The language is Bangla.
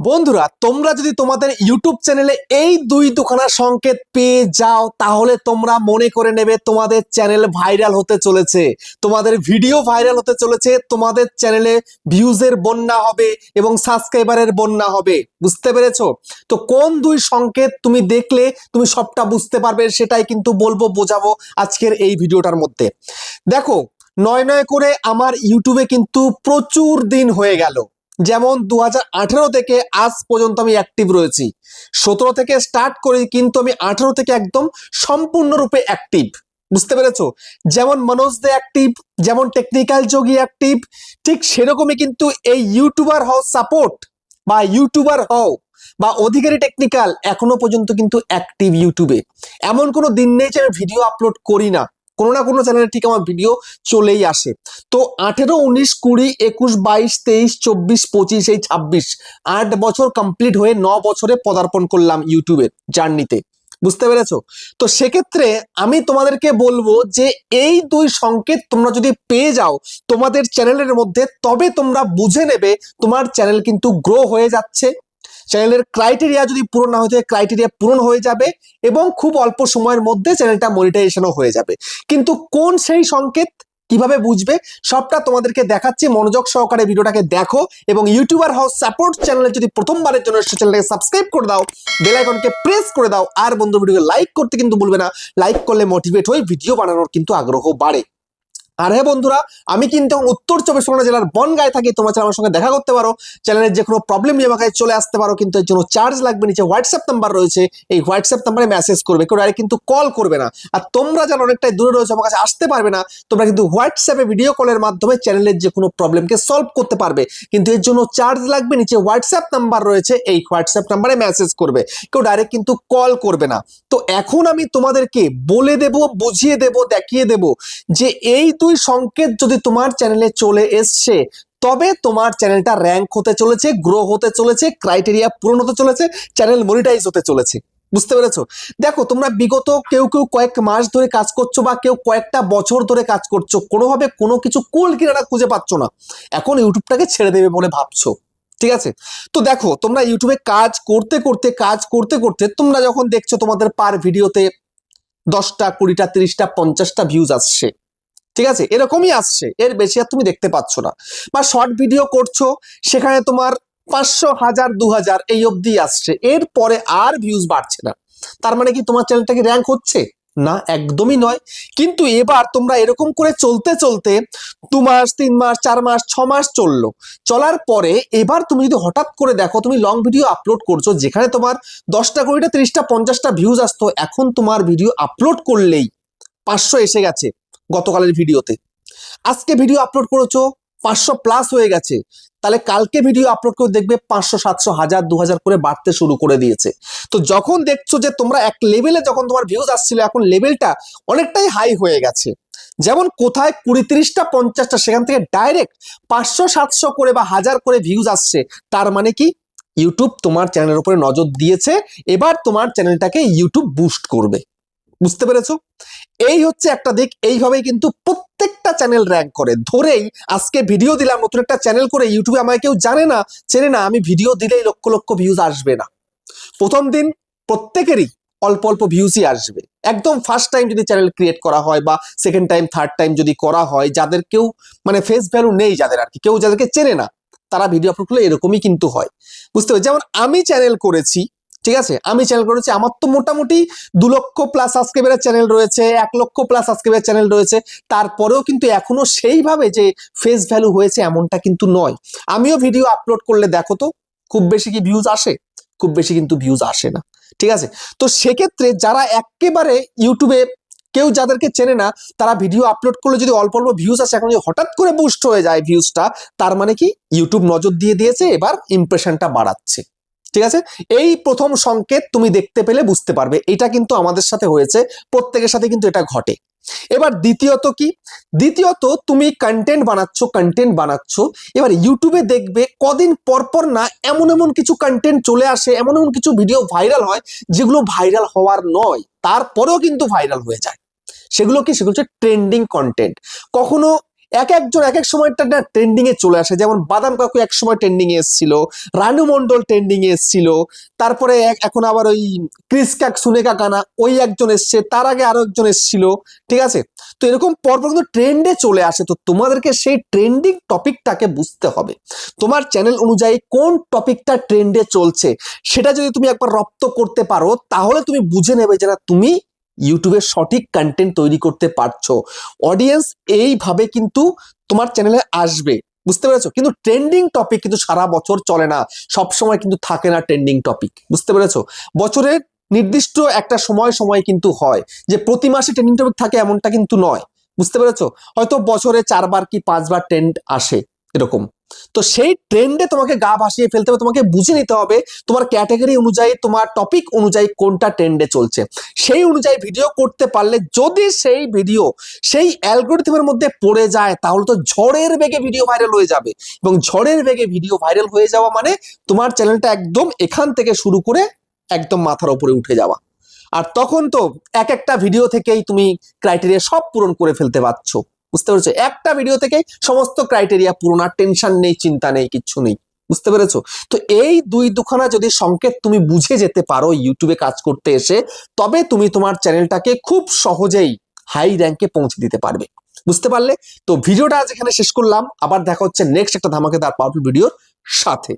বন্ধুরা তোমরা যদি তোমাদের ইউটিউব চ্যানেলে এই দুখানা সংকেত পেয়ে যাও তাহলে তোমরা মনে করে নেবে তোমাদের চ্যানেল ভাইরাল হতে চলেছে, তোমাদের ভিডিও ভাইরাল হতে চলেছে, তোমাদের চ্যানেলে ভিউজের বন্যা হবে এবং সাবস্ক্রাইবারের বন্যা হবে। বুঝতে পেরেছো? তো কোন দুই সংকেত তুমি দেখলে তুমি সবটা বুঝতে পারবে সেটাই কিন্তু বলবো, বোঝাবো আজকের এই ভিডিওটার মধ্যে। দেখো, নয় নয় করে আমার ইউটিউবে কিন্তু প্রচুর দিন হয়ে গেল। যেমন 2018 থেকে আজ পর্যন্ত আমি অ্যাক্টিভ রয়েছি। 17 থেকে স্টার্ট করি, কিন্তু আমি 18 থেকে একদম সম্পূর্ণরূপে অ্যাক্টিভ। বুঝতে পেরেছো? যেমন মনোজ দে অ্যাক্টিভ, যেমন টেকনিক্যাল যোগী অ্যাক্টিভ, ঠিক সেরকমই কিন্তু এই ইউটিউবার হও সাপোর্ট বা ইউটিউবার হও বা অধিকারী টেকনিক্যাল এখনো পর্যন্ত কিন্তু অ্যাক্টিভ ইউটিউবে। এমন কোনো দিন নেই যে আমি ভিডিও আপলোড করি না, কোনো না কোনো চ্যানেলে ঠিক আমার ভিডিও চলেই আসে। তো 18, 19, 20, 21, 22, 23, 24, 25, এই 26, 8 বছর কমপ্লিট হয়ে 9 বছরে পদার্পণ করলাম ইউটিউবের জার্নিতে। বুঝতে পেরেছো? তো সেক্ষেত্রে আমি তোমাদেরকে বলবো যে এই দুই সংকেত তোমরা যদি পেয়ে যাও তোমাদের চ্যানেলের মধ্যে, তবে তোমরা বুঝে নেবে তোমার চ্যানেল কিন্তু গ্রো হয়ে যাচ্ছে। চ্যানেলের ক্রাইটেরিয়া যদি পূরণ না হয়ে ক্রাইটেরিয়া পূরণ হয়ে যাবে এবং খুব অল্প সময়ের মধ্যে চ্যানেলটা মনিটাইজেশনও হয়ে যাবে। কিন্তু কোন সেই সংকেত, কিভাবে বুঝবে, সবটা তোমাদেরকে দেখাচ্ছি। মনোযোগ সহকারে ভিডিওটাকে দেখো এবং ইউটিউবার হাউস সাপোর্ট চ্যানেলে যদি প্রথমবারের জন্য চ্যানেলটাকে সাবস্ক্রাইব করে দাও, বেল আইকনকে প্রেস করে দাও, আর বন্ধু ভিডিওকে লাইক করতে কিন্তু ভুলবে না। লাইক করলে মোটিভেট হয়ে ভিডিও বানানোর কিন্তু আগ্রহ বাড়ে। আর হ্যাঁ বন্ধুরা, আমি কিন্তু উত্তর 24 পরগনা জেলার বনগাঁয়ে থাকি। তোমরা চাইলে আমার সঙ্গে দেখা করতে পারো, চ্যানেলের যে কোনো প্রবলেম নিয়ে আমাকে চলে আসতে পারো, কিন্তু এর জন্য চার্জ লাগবে। নিচে হোয়াটসঅ্যাপ নাম্বার রয়েছে, এই হোয়াটসঅ্যাপ নাম্বারে মেসেজ করবে, কেউ ডাইরেক্ট কিন্তু কল করবে না। আর তোমরা যারা অনেকটাই দূরে রয়েছে, আমার কাছে আসতে পারবে না, তোমরা কিন্তু হোয়াটসঅ্যাপে ভিডিও কলের মাধ্যমে চ্যানেলের যে কোনো প্রবলেমকে সলভ করতে পারবে, কিন্তু এর জন্য চার্জ লাগবে। নিচে হোয়াটসঅ্যাপ নাম্বার রয়েছে, এই হোয়াটসঅ্যাপ নাম্বারে মেসেজ করবে, কেউ ডাইরেক্ট কিন্তু কল করবে না। তো এখন আমি তোমাদেরকে বলে দেব, বুঝিয়ে দেব, দেখিয়ে দেব যে এই দুই সংকেত যদি তোমার চ্যানেলে চলে এসছে তবে তোমার চ্যানেলটা র্যাঙ্ক হতে চলেছে, গ্রো হতে চলেছে, ক্রাইটেরিয়া পূরণ হতে চলেছে, চ্যানেল মনিটাইজ হতে চলেছে। বুঝতে পেরেছো? দেখো, তোমরা বিগত কেউ কয়েক মাস ধরে কাজ করছো বা কেউ কয়েকটা বছর ধরে কাজ করছো, কোনোভাবে কোনো কিছু কুল কিনারা খুঁজে পাচ্ছ না, এখন ইউটিউবটাকে ছেড়ে দেবে বলে ভাবছো। ঠিক আছে? তো দেখো, তোমরা ইউটিউবে কাজ করতে করতে তোমরা যখন দেখছো তোমাদের পার ভিডিওতে 10টা, 20টা, 30টা, 50টা ভিউজ আসছে, ঠিক আছে, এরকমই আসছে, এর বেশি আর তুমি দেখতে পাচ্ছ না। বা শর্ট ভিডিও করছো, সেখানে তোমার 500, 1000, 2000 এই অবধি আসছে, এরপরে আর ভিউজ বাড়ছে না। তার মানে কি তোমার চ্যানেলটাকে র্যাঙ্ক হচ্ছে না? একদমই নয়। কিন্তু এবার তোমরা এরকম করে চলতে চলতে 2 মাস, 3 মাস, 4 মাস, 6 মাস চললো, চলার পরে এবার তুমি যদি হঠাৎ করে দেখো তুমি লং ভিডিও আপলোড করছো, যেখানে তোমার 10টা, 20টা, 30টা, 50টা ভিউজ আসতো, এখন তোমার ভিডিও আপলোড করলেই 500 এসে গেছে। গতকালের ভিডিওতে আজকে ভিডিও আপলোড করেছো, 500 প্লাস হয়ে গেছে, তাহলে কালকে ভিডিও আপলোড করে দেখবে 500, 700, 1000, 2000 করে বাড়তে শুরু করে দিয়েছে। তো যখন দেখছো যে তোমরা এক লেভেলে যখন তোমার ভিউজ আসছিল, এখন লেভেলটা অনেকটাই হাই হয়ে গেছে, যেমন কোথায় 20, 30টা, 50টা, সেখান থেকে ডাইরেক্ট 500, 700 করে বা 1000 করে ভিউজ আসছে, তার মানে কি ইউটিউব তোমার চ্যানেলের উপরে নজর দিয়েছে, এবার তোমার চ্যানেলটাকে ইউটিউব বুস্ট করবে। বুঝতে পেরেছো? এই হচ্ছে একটা দিক। এইভাবেই কিন্তু প্রত্যেকটা চ্যানেল র্যাঙ্ক করে। ধরেই আজকে ভিডিও দিলাম নতুন একটা চ্যানেল করে, ইউটিউবে আমায় কেউ জানে না, চেনে না, আমি ভিডিও দিলেই লক্ষ লক্ষ ভিউজ আসবে না। প্রথম দিন প্রত্যেকেরই অল্প অল্প ভিউজই আসবে। একদম ফার্স্ট টাইম যদি চ্যানেল ক্রিয়েট করা হয় বা সেকেন্ড টাইম, থার্ড টাইম যদি করা হয়, যাদের কেউ মানে ফেস ভ্যালু নেই, যাদের আর কি কেউ যাদেরকে চেনে না, তারা ভিডিও আপলোড করলে এরকমই কিন্তু হয়। বুঝতে পারছি? যেমন আমি চ্যানেল করেছি, ঠিক আছে, আমি চ্যানেল করেছি, আমার তো মোটামুটি 2 লক্ষ প্লাস সাবস্ক্রাইবারের চ্যানেল রয়েছে, 1 লক্ষ প্লাস সাবস্ক্রাইবারের চ্যানেল রয়েছে, তারপরেও কিন্তু এখনো সেইভাবে যে ফেস ভ্যালু হয়েছে এমনটা কিন্তু নয়। আমিও ভিডিও আপলোড করলে দেখো তো খুব বেশি কি ভিউজ আসে? খুব বেশি কিন্তু ভিউজ আসে না। ঠিক আছে? তো সেক্ষেত্রে যারা একেবারে ইউটিউবে কেউ যাদেরকে চেনে না, তারা ভিডিও আপলোড করলে যদি অল্প অল্প ভিউজ আসে, এখন যদি হঠাৎ করে বুস্ট হয়ে যায় ভিউজটা, তার মানে কি ইউটিউব নজর দিয়ে দিয়েছে, এবার ইমপ্রেশনটা বাড়াচ্ছে। ঠিক আছে? এই প্রথম সংকেত তুমি দেখতে পেলে বুঝতে পারবে, এটা কিন্তু আমাদের সাথে হয়েছে, প্রত্যেকের সাথে কিন্তু এটা ঘটে। এবার দ্বিতীয়ত কি? দ্বিতীয়ত তুমি কন্টেন্ট বানাচ্ছ, এবার ইউটিউবে দেখবে কদিন পর পর না এমন এমন কিছু কন্টেন্ট চলে আসে, এমন এমন কিছু ভিডিও ভাইরাল হয় যেগুলো ভাইরাল হওয়ার নয়, তারপরেও কিন্তু ভাইরাল হয়ে যায়। সেগুলো কি? সেগুলো হচ্ছে ট্রেন্ডিং কন্টেন্ট। কখনো একজন এক এক সময়টা না ট্রেন্ডিং এ চলে আসে। যেমন বাদাম কাকু এক সময় ট্রেন্ডিং এ এসেছিল, রানু মন্ডল ট্রেন্ডিং এ এসেছিল, তারপরে এখন আবার ওই ক্রিস কাক সুনেকা কানা ওই একজন এসছে, তার আগে আরো একজন এসেছিল, ঠিক আছে? তো এরকম পরপর কিন্তু ট্রেন্ডে চলে আসে। তো তোমাদেরকে সেই ট্রেন্ডিং টপিকটাকে বুঝতে হবে। তোমার চ্যানেল অনুযায়ী কোন টপিকটা ট্রেন্ডে চলছে সেটা যদি তুমি একবার রপ্ত করতে পারো, তাহলে তুমি বুঝে নেবে যে না, তুমি ইউটিউবে সঠিক কন্টেন্ট তৈরি করতে পারছো। অডিয়েন্স এইভাবে কিন্তু তোমার চ্যানেলে আসবে, বুঝতে পেরেছো? কিন্তু ট্রেন্ডিং টপিক কিন্তু সারা বছর চলে না, সব সময় কিন্তু থাকে না ট্রেন্ডিং টপিক, বুঝতে পেরেছো? বছরের নির্দিষ্ট একটা সময় সময় কিন্তু হয়, যে প্রতি মাসে ট্রেন্ডিং টপিক থাকে এমনটা কিন্তু নয়, বুঝতে পেরেছো? হয়তো বছরে 4বার কি 5বার ট্রেন্ড আসে এরকম। তো সেই ট্রেন্ডে তোমাকে গা ভাসিয়ে ফেলতে হবে, তোমাকে বুঝে নিতে হবে তোমার ক্যাটাগরি অনুযায়ী, তোমার টপিক অনুযায়ী কোনটা ট্রেন্ডে চলছে। সেই অনুযায়ী ভিডিও করতে পারলে, যদি সেই ভিডিও সেই অ্যালগরিথমের মধ্যে পড়ে যায়, তাহলে তো ঝড়ের বেগে ভিডিও ভাইরাল হয়ে যাবে। এবং ঝড়ের বেগে ভিডিও ভাইরাল হয়ে যাওয়া মানে তোমার চ্যানেলটা একদম এখান থেকে শুরু করে একদম মাথার উপরে উঠে যাওয়া। আর তখন তো এক একটা ভিডিও থেকেই তুমি ক্রাইটেরিয়া সব পূরণ করে ফেলতে পারছো, বুঝতে পেরেছো? একটা ভিডিও থেকেই সমস্ত ক্রাইটেরিয়া পূরণ, আর টেনশন নেই, চিন্তা নেই, কিচ্ছু নেই, বুঝতে পেরেছো? তো এই দুখানা যদি সংকেত তুমি বুঝে যেতে পারো ইউটিউবে কাজ করতে এসে, তবে তুমি তোমার চ্যানেলটাকে খুব সহজেই হাই র্যাঙ্কে পৌঁছে দিতে পারবে, বুঝতে পারলে? তো ভিডিওটা আজ এখানে শেষ করলাম, আবার দেখা হচ্ছে নেক্সট একটা ধামাকেদার পাওয়ারফুল ভিডিওর সাথে।